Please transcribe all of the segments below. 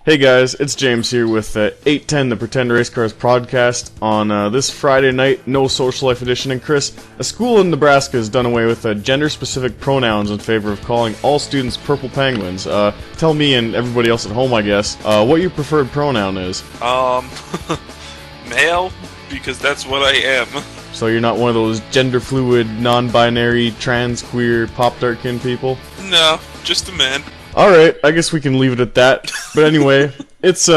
Hey guys, it's James here with 810, the Pretend Race Cars podcast. On this Friday night, no social life edition. And Chris, a school in Nebraska has done away with gender-specific pronouns in favor of calling all students purple penguins. Tell me and everybody else at home, I guess, what your preferred pronoun is. Male, because that's what I am. So you're not one of those gender-fluid, non-binary, trans, queer, pop-darkin people? No, just a man. Alright, I guess we can leave it at that. But anyway, it's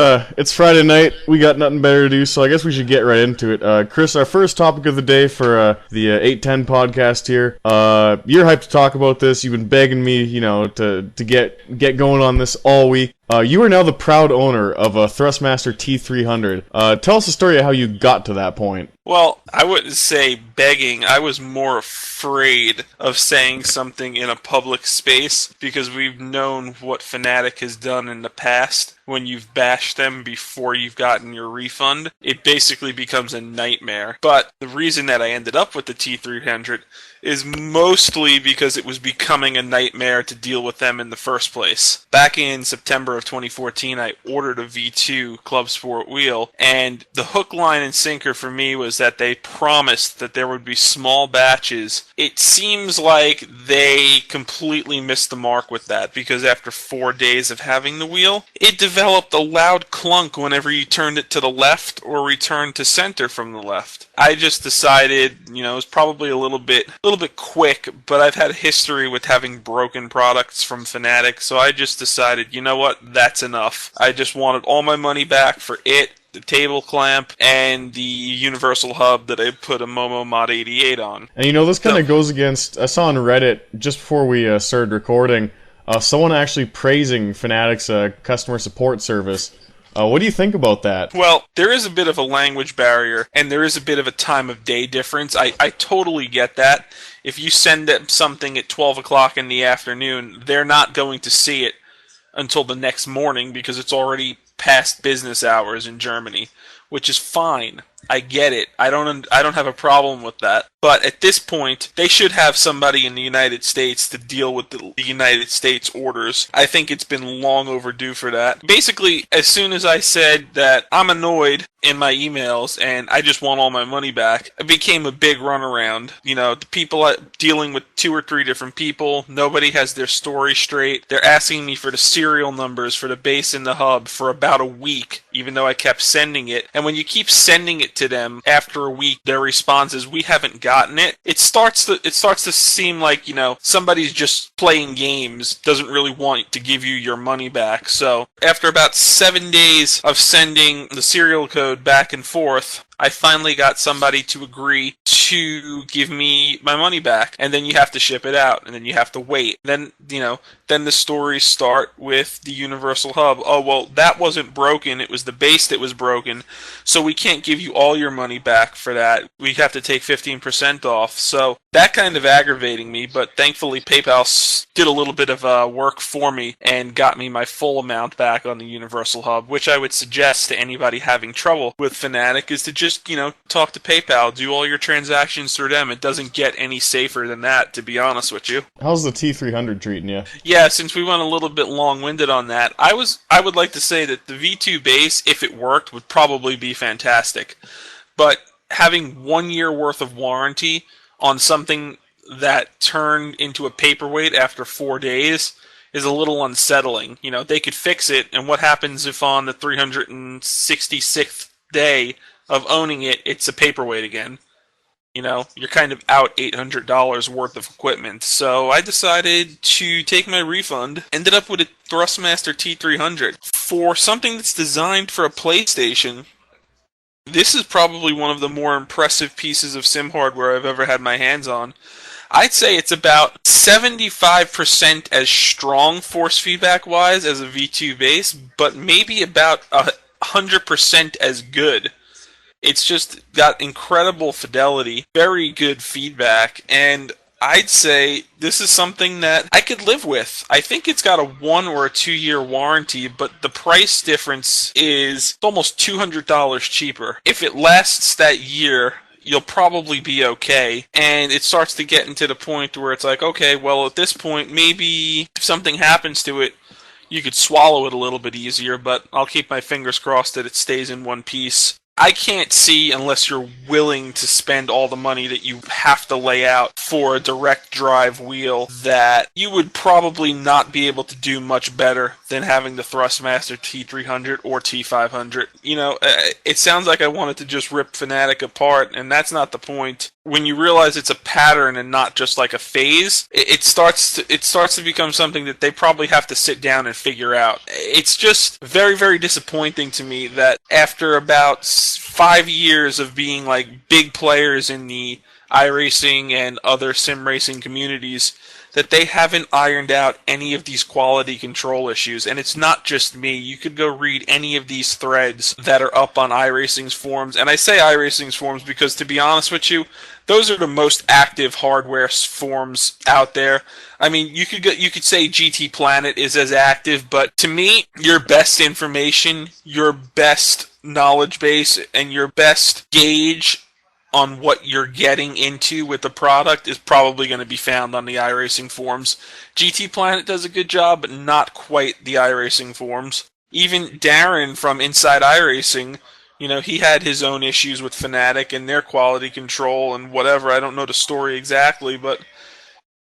Friday night, we got nothing better to do, so I guess we should get right into it. Chris, our first topic of the day for the 810 podcast here. You're hyped to talk about this, you've been begging me, to get going on this all week. You are now the proud owner of a Thrustmaster T300. Tell us the story of how you got to that point. Well, I wouldn't say begging. I was more afraid of saying something in a public space because we've known what Fanatec has done in the past. When you've bashed them before you've gotten your refund, it basically becomes a nightmare. But the reason that I ended up with the T300 is mostly because it was becoming a nightmare to deal with them in the first place. Back in September of 2014, I ordered a V2 Club Sport wheel, and the hook, line, and sinker for me was that they promised that there would be small batches. It seems like they completely missed the mark with that, because after 4 days of having the wheel, it developed a loud clunk whenever you turned it to the left or returned to center from the left. I just decided, it was probably a little bit quick, but I've had history with having broken products from Fanatec, so I just decided, you know what, that's enough. I just wanted all my money back for it, the table clamp, and the universal hub that I put a Momo Mod 88 on. And this kind of goes against, I saw on Reddit, just before we started recording, someone actually praising Fanatec's customer support service. What do you think about that? Well, there is a bit of a language barrier, and there is a bit of a time of day difference. I totally get that. If you send them something at 12 o'clock in the afternoon, they're not going to see it until the next morning because it's already past business hours in Germany, which is fine. I get it. I don't have a problem with that. But at this point, they should have somebody in the United States to deal with the United States orders. I think it's been long overdue for that. Basically, as soon as I said that I'm annoyed in my emails and I just want all my money back, it became a big runaround. The people dealing with 2 or 3 different people, nobody has their story straight. They're asking me for the serial numbers for the base and the hub for about a week, even though I kept sending it. And when you keep sending it to them after a week, their response is, "We haven't gotten it." It starts to seem like, somebody's just playing games, doesn't really want to give you your money back. So after about 7 days of sending the serial code back and forth, I finally got somebody to agree to give me my money back, and then you have to ship it out, and then you have to wait. Then the stories start with the universal hub. Oh, well, that wasn't broken, it was the base that was broken, so we can't give you all your money back for that. We have to take 15% off. So that kind of aggravating me, but thankfully PayPal did a little bit of work for me and got me my full amount back on the universal hub, which I would suggest to anybody having trouble with Fanatec is to just, talk to PayPal, do all your transactions through them. It doesn't get any safer than that, to be honest with you. How's the T300 treating you? Yeah, since we went a little bit long-winded on that, I would like to say that the V2 base, if it worked, would probably be fantastic. But having 1 year worth of warranty on something that turned into a paperweight after 4 days is a little unsettling. They could fix it, and what happens if on the 366th day of owning it, it's a paperweight again? You're kind of out $800 worth of equipment. So I decided to take my refund. Ended up with a Thrustmaster T300. For something that's designed for a PlayStation, this is probably one of the more impressive pieces of sim hardware I've ever had my hands on. I'd say it's about 75% as strong force feedback-wise as a V2 base, but maybe about 100% as good. It's just got incredible fidelity, very good feedback, and I'd say this is something that I could live with. I think it's got a 1 or a 2 year warranty, but the price difference is almost $200 cheaper. If it lasts that year, you'll probably be okay. And it starts to get into the point where it's like, okay, well, at this point, maybe if something happens to it, you could swallow it a little bit easier, but I'll keep my fingers crossed that it stays in one piece. I can't see, unless you're willing to spend all the money that you have to lay out for a direct drive wheel, that you would probably not be able to do much better than having the Thrustmaster T300 or T500. It sounds like I wanted to just rip Fanatec apart, and that's not the point. When you realize it's a pattern and not just like a phase, it starts to become something that they probably have to sit down and figure out. It's just very, very disappointing to me that after about 5 years of being like big players in the iRacing and other sim racing communities, that they haven't ironed out any of these quality control issues. And it's not just me. You could go read any of these threads that are up on iRacing's forums. And I say iRacing's forums because, to be honest with you, those are the most active hardware forums out there. I mean, you could say GT Planet is as active, but to me, your best information, your best knowledge base, and your best gauge on what you're getting into with the product is probably going to be found on the iRacing forums. GT Planet does a good job, but not quite the iRacing forums. Even Darren from Inside iRacing, he had his own issues with Fanatec and their quality control and whatever. I don't know the story exactly, but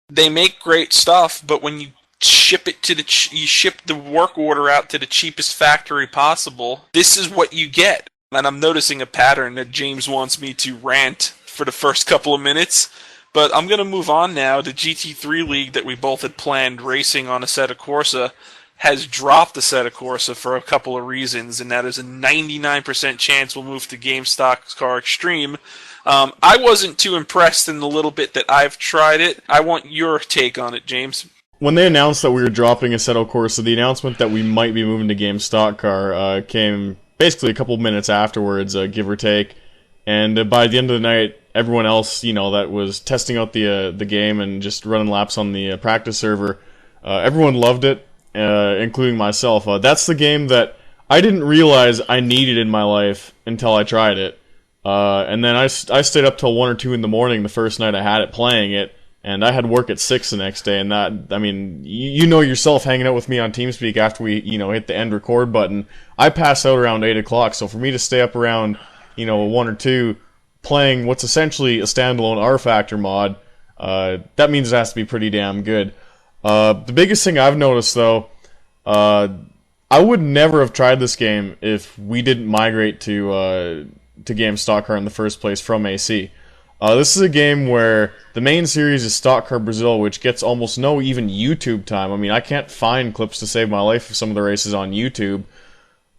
they make great stuff, but when you ship it to you ship the work order out to the cheapest factory possible, this is what you get. And I'm noticing a pattern that James wants me to rant for the first couple of minutes. But I'm going to move on now. The GT3 League that we both had planned racing on Assetto Corsa has dropped Assetto Corsa for a couple of reasons, and that is a 99% chance we'll move to GameStop Car Extreme. I wasn't too impressed in the little bit that I've tried it. I want your take on it, James. When they announced that we were dropping Assetto Corsa, the announcement that we might be moving to GameStop Car came basically a couple minutes afterwards, give or take. And by the end of the night, everyone else, that was testing out the game and just running laps on the practice server, everyone loved it, including myself. That's the game that I didn't realize I needed in my life until I tried it. And then I stayed up till 1 or 2 in the morning the first night I had it playing it, and I had work at 6 the next day, and that, I mean, you know yourself hanging out with me on TeamSpeak after we, hit the end record button, I pass out around 8 o'clock, so for me to stay up around, 1 or 2 playing what's essentially a standalone R-Factor mod, that means it has to be pretty damn good. The biggest thing I've noticed, though, I would never have tried this game if we didn't migrate to Game Stock Car in the first place from AC. This is a game where the main series is Stock Car Brazil, which gets almost no even YouTube time. I mean, I can't find clips to save my life of some of the races on YouTube.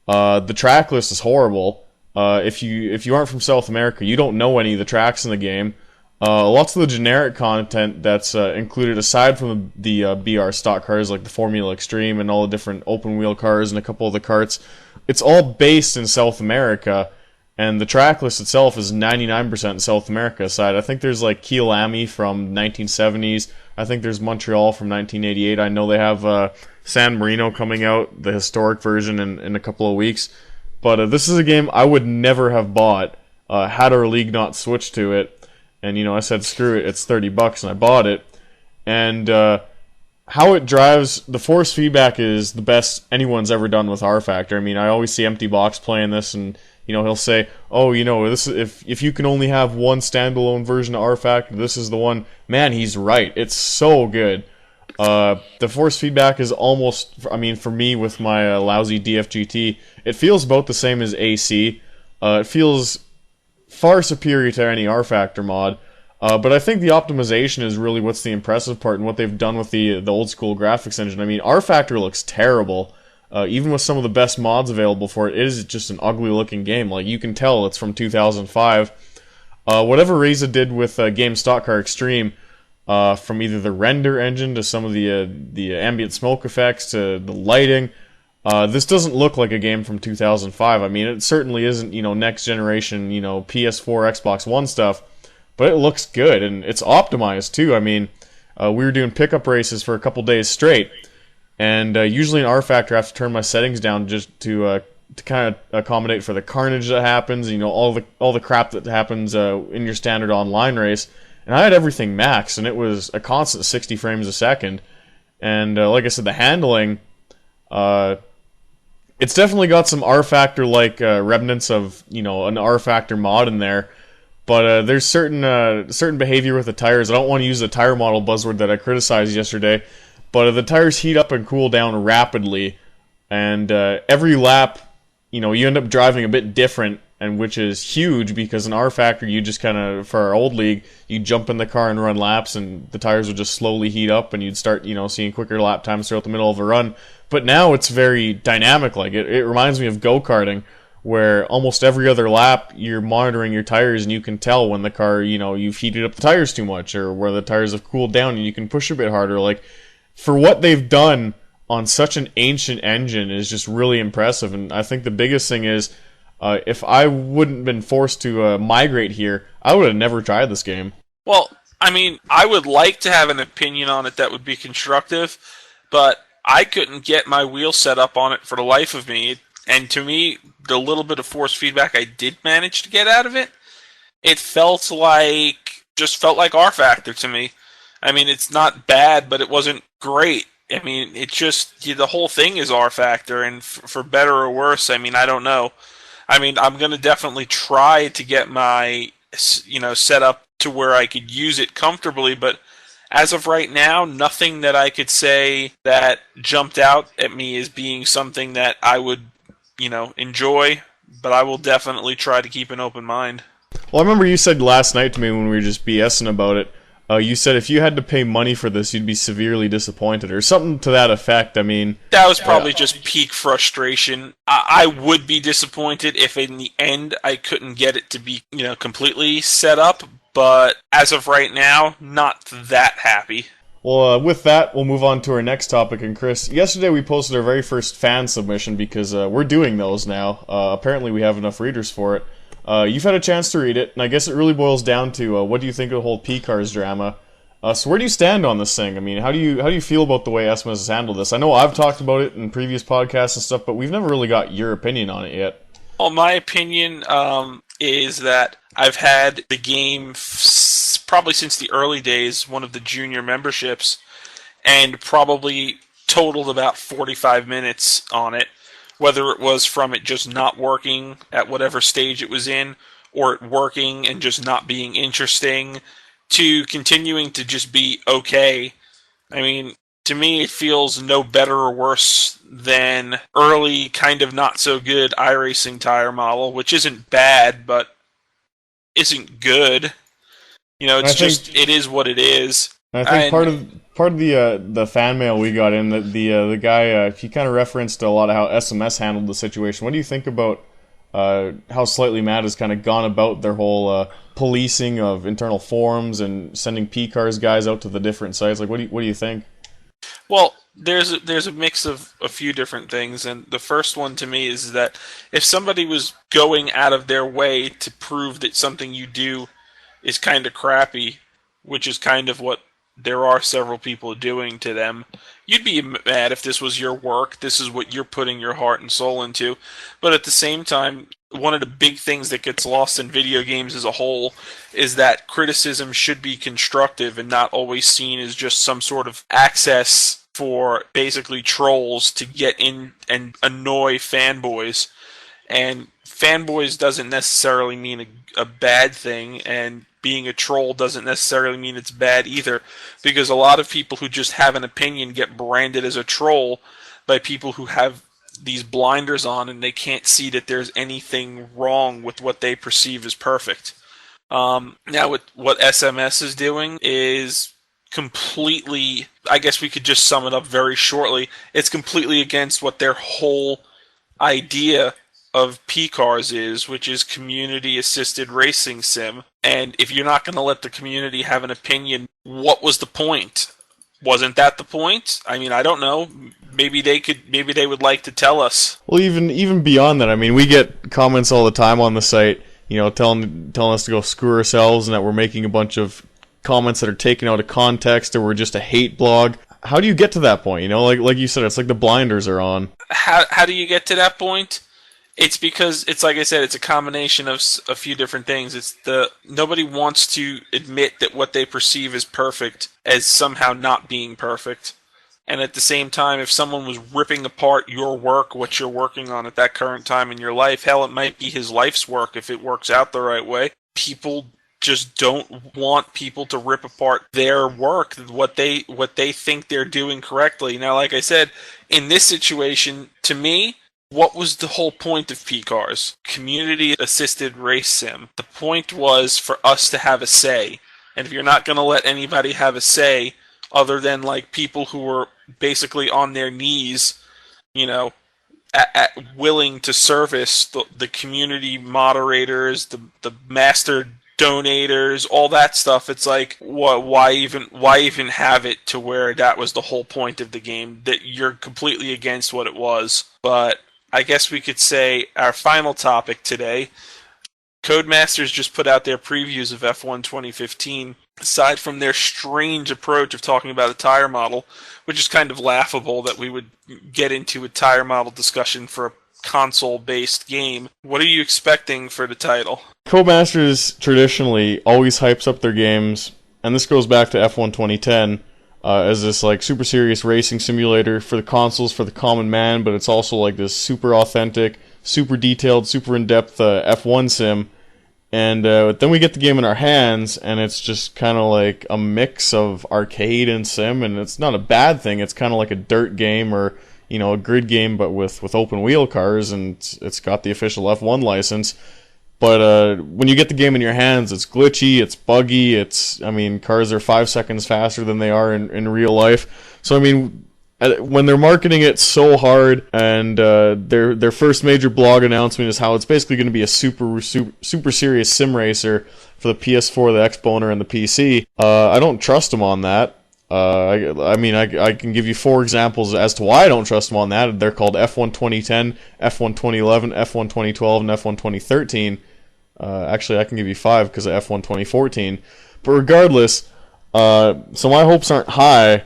The track list is horrible. If you aren't from South America, you don't know any of the tracks in the game. Lots of the generic content that's included, aside from the BR stock cars like the Formula Extreme and all the different open wheel cars and a couple of the karts, it's all based in South America. And the track list itself is 99% South America side. I think there's like Kyalami from 1970s. I think there's Montreal from 1988. I know they have San Marino coming out, the historic version, in a couple of weeks. But this is a game I would never have bought had our league not switched to it. And, I said, screw it, it's $30, and I bought it. And how it drives, the force feedback is the best anyone's ever done with R-Factor. I mean, I always see Empty Box playing this, and he'll say, "Oh, this if you can only have one standalone version of R-Factor, this is the one." Man, he's right. It's so good. The force feedback is almost, I mean, for me with my lousy DFGT, it feels about the same as AC. It feels far superior to any R-Factor mod. But I think the optimization is really what's the impressive part, and what they've done with the old school graphics engine. I mean, R-Factor looks terrible. Even with some of the best mods available for it, it is just an ugly looking game. Like, you can tell it's from 2005. Whatever Reza did with Game Stock Car Extreme, from either the render engine to some of the ambient smoke effects to the lighting, this doesn't look like a game from 2005. I mean, it certainly isn't, next generation, PS4, Xbox One stuff, but it looks good, and it's optimized too. I mean, we were doing pickup races for a couple days straight, and usually in R-Factor I have to turn my settings down just to kind of accommodate for the carnage that happens, all the crap that happens in your standard online race. And I had everything maxed, and it was a constant 60 frames a second. And like I said, the handling, It's definitely got some R Factor like remnants of an R Factor mod in there, but there's certain behavior with the tires. I don't want to use the tire model buzzword that I criticized yesterday, but the tires heat up and cool down rapidly, and every lap, you end up driving a bit different, and which is huge because in R Factor you just kind of, for our old league, you jump in the car and run laps, and the tires would just slowly heat up, and you'd start seeing quicker lap times throughout the middle of a run. But now it's very dynamic. Like it reminds me of go-karting, where almost every other lap you're monitoring your tires and you can tell when the car, you've heated up the tires too much, or where the tires have cooled down and you can push a bit harder. Like, for what they've done on such an ancient engine is just really impressive. And I think the biggest thing is, if I wouldn't been forced to migrate here, I would have never tried this game. Well, I mean, I would like to have an opinion on it that would be constructive, but I couldn't get my wheel set up on it for the life of me. And to me, the little bit of force feedback I did manage to get out of it, it felt like R Factor to me. I mean, it's not bad, but it wasn't great. I mean, it's just, the whole thing is R Factor, and for better or worse, I mean, I don't know. I mean, I'm going to definitely try to get my, set up to where I could use it comfortably, but as of right now, nothing that I could say that jumped out at me as being something that I would, enjoy, but I will definitely try to keep an open mind. Well, I remember you said last night to me when we were just BSing about it, you said if you had to pay money for this, you'd be severely disappointed, or something to that effect. I mean, that was probably just peak frustration. I would be disappointed if in the end I couldn't get it to be, completely set up, but as of right now, not that happy. Well, with that, we'll move on to our next topic. And Chris, yesterday we posted our very first fan submission because we're doing those now. Apparently we have enough readers for it. You've had a chance to read it, and I guess it really boils down to what do you think of the whole P-Cars drama? So where do you stand on this thing? I mean, how do you feel about the way SMS has handled this? I know I've talked about it in previous podcasts and stuff, but we've never really got your opinion on it yet. Well, my opinion is that I've had the game probably since the early days, one of the junior memberships, and probably totaled about 45 minutes on it. Whether it was from it just not working at whatever stage it was in, or it working and just not being interesting, to continuing to just be okay. I mean, to me, it feels no better or worse than early, kind of not so good iRacing tire model, which isn't bad, but isn't good. It is what it is. I think part of the fan mail we got in, the guy, he kind of referenced a lot of how SMS handled the situation. What do you think about how Slightly Mad has kind of gone about their whole policing of internal forums and sending P-Cars guys out to the different sites? Like, what do you think? Well, there's a mix of a few different things, and the first one to me is that if somebody was going out of their way to prove that something you do is kind of crappy, which is kind of what there are several people doing to them, you'd be mad if this was your work, this is what you're putting your heart and soul into. But at the same time, one of the big things that gets lost in video games as a whole is that criticism should be constructive and not always seen as just some sort of access for basically trolls to get in and annoy fanboys. And fanboys doesn't necessarily mean a bad thing, and being a troll doesn't necessarily mean it's bad either, because a lot of people who just have an opinion get branded as a troll by people who have these blinders on and they can't see that there's anything wrong with what they perceive as perfect. Now, what SMS is doing is completely, I guess we could just sum it up very shortly, it's completely against what their whole idea of P-Cars is, which is community-assisted racing sim. And if you're not going to let the community have an opinion, what was the point? Wasn't that the point? I mean, I don't know. Maybe they would like to tell us. Well, even beyond that, I mean, we get comments all the time on the site, telling us to go screw ourselves and that we're making a bunch of comments that are taken out of context or we're just a hate blog. How do you get to that point? Like you said, it's like the blinders are on. How do you get to that point? It's because, it's like I said, it's a combination of a few different things. Nobody wants to admit that what they perceive as perfect as somehow not being perfect. And at the same time, if someone was ripping apart your work, what you're working on at that current time in your life, hell, it might be his life's work if it works out the right way. People just don't want people to rip apart their work, what they think they're doing correctly. Now, like I said, in this situation, to me, what was the whole point of PCARs? Community-assisted race sim. The point was for us to have a say. And if you're not going to let anybody have a say, other than like people who were basically on their knees, you know, willing to service the community moderators, the master donators, all that stuff, it's like, why even have it to where that was the whole point of the game, that you're completely against what it was. But I guess we could say our final topic today, Codemasters just put out their previews of F1 2015. Aside from their strange approach of talking about a tire model, which is kind of laughable that we would get into a tire model discussion for a console-based game, what are you expecting for the title? Codemasters traditionally always hypes up their games, and this goes back to F1 2010, as this like super serious racing simulator for the consoles for the common man, but it's also like this super authentic, super detailed, super in-depth F1 sim. And then we get the game in our hands, and it's just kind of like a mix of arcade and sim, and it's not a bad thing. It's kind of like a dirt game or, you know, a grid game, but with open wheel cars, and it's got the official F1 license. But when you get the game in your hands, it's glitchy, it's buggy, cars are 5 seconds faster than they are in real life. So, I mean, when they're marketing it so hard, and their first major blog announcement is how it's basically going to be a super serious sim racer for the PS4, the Xboner, and the PC, I don't trust them on that. I can give you 4 examples as to why I don't trust them on that. They're called F1 2010, F1 2011, F1 2012, and F1 2013. Actually, I can give you 5 because of F1 2014. But regardless, so my hopes aren't high.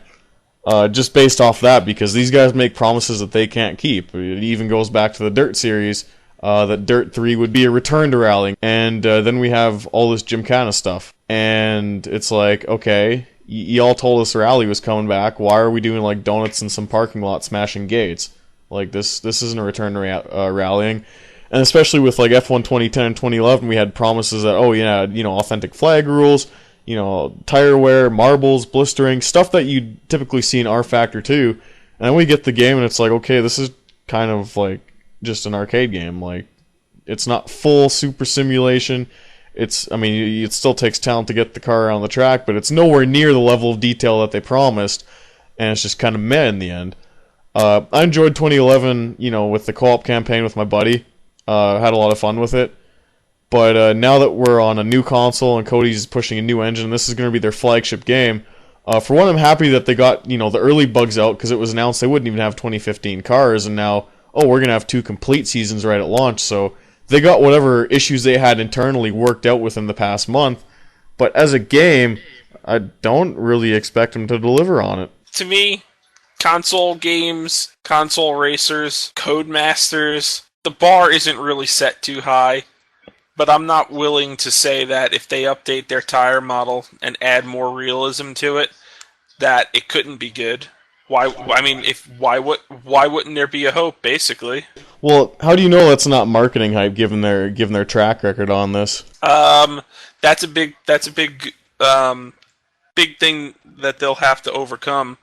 Just based off that, because these guys make promises that they can't keep. It even goes back to the Dirt series, that Dirt 3 would be a return to rallying, and then we have all this Gymkhana stuff. And it's like, okay, y'all told us Rally was coming back, why are we doing like donuts in some parking lot smashing gates? Like, this isn't a return to rallying. And especially with like F1 2010 and 2011, we had promises that, oh yeah, you know, authentic flag rules, you know, tire wear, marbles, blistering, stuff that you typically see in R Factor 2. And then we get the game and it's like, okay, this is kind of like just an arcade game. Like, it's not full super simulation. It still takes talent to get the car around the track, but it's nowhere near the level of detail that they promised. And it's just kind of meh in the end. I enjoyed 2011, you know, with the co-op campaign with my buddy. Had a lot of fun with it. But now that we're on a new console and Cody's pushing a new engine, and this is going to be their flagship game, for one, I'm happy that they got, you know, the early bugs out, because it was announced they wouldn't even have 2015 cars, and now, oh, we're going to have 2 complete seasons right at launch, so they got whatever issues they had internally worked out within the past month. But as a game, I don't really expect them to deliver on it. To me, console games, console racers, Codemasters, the bar isn't really set too high. But I'm not willing to say that if they update their tire model and add more realism to it, that it couldn't be good. Why wouldn't there be a hope? Basically. Well, how do you know that's not marketing hype given their track record on this? That's a big thing that they'll have to overcome.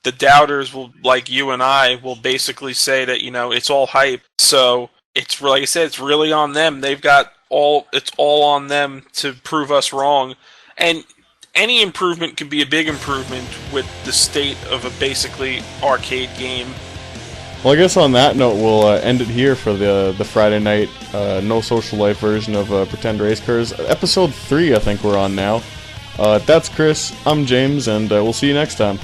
The doubters will, like you and I, will basically say that, you know, it's all hype. So it's, like I said, it's really on them. It's all on them to prove us wrong. And any improvement could be a big improvement with the state of a basically arcade game. Well, I guess on that note, we'll end it here for the Friday night No Social Life version of Pretend Race Cars. Episode 3, I think we're on now. That's Chris, I'm James, and we'll see you next time.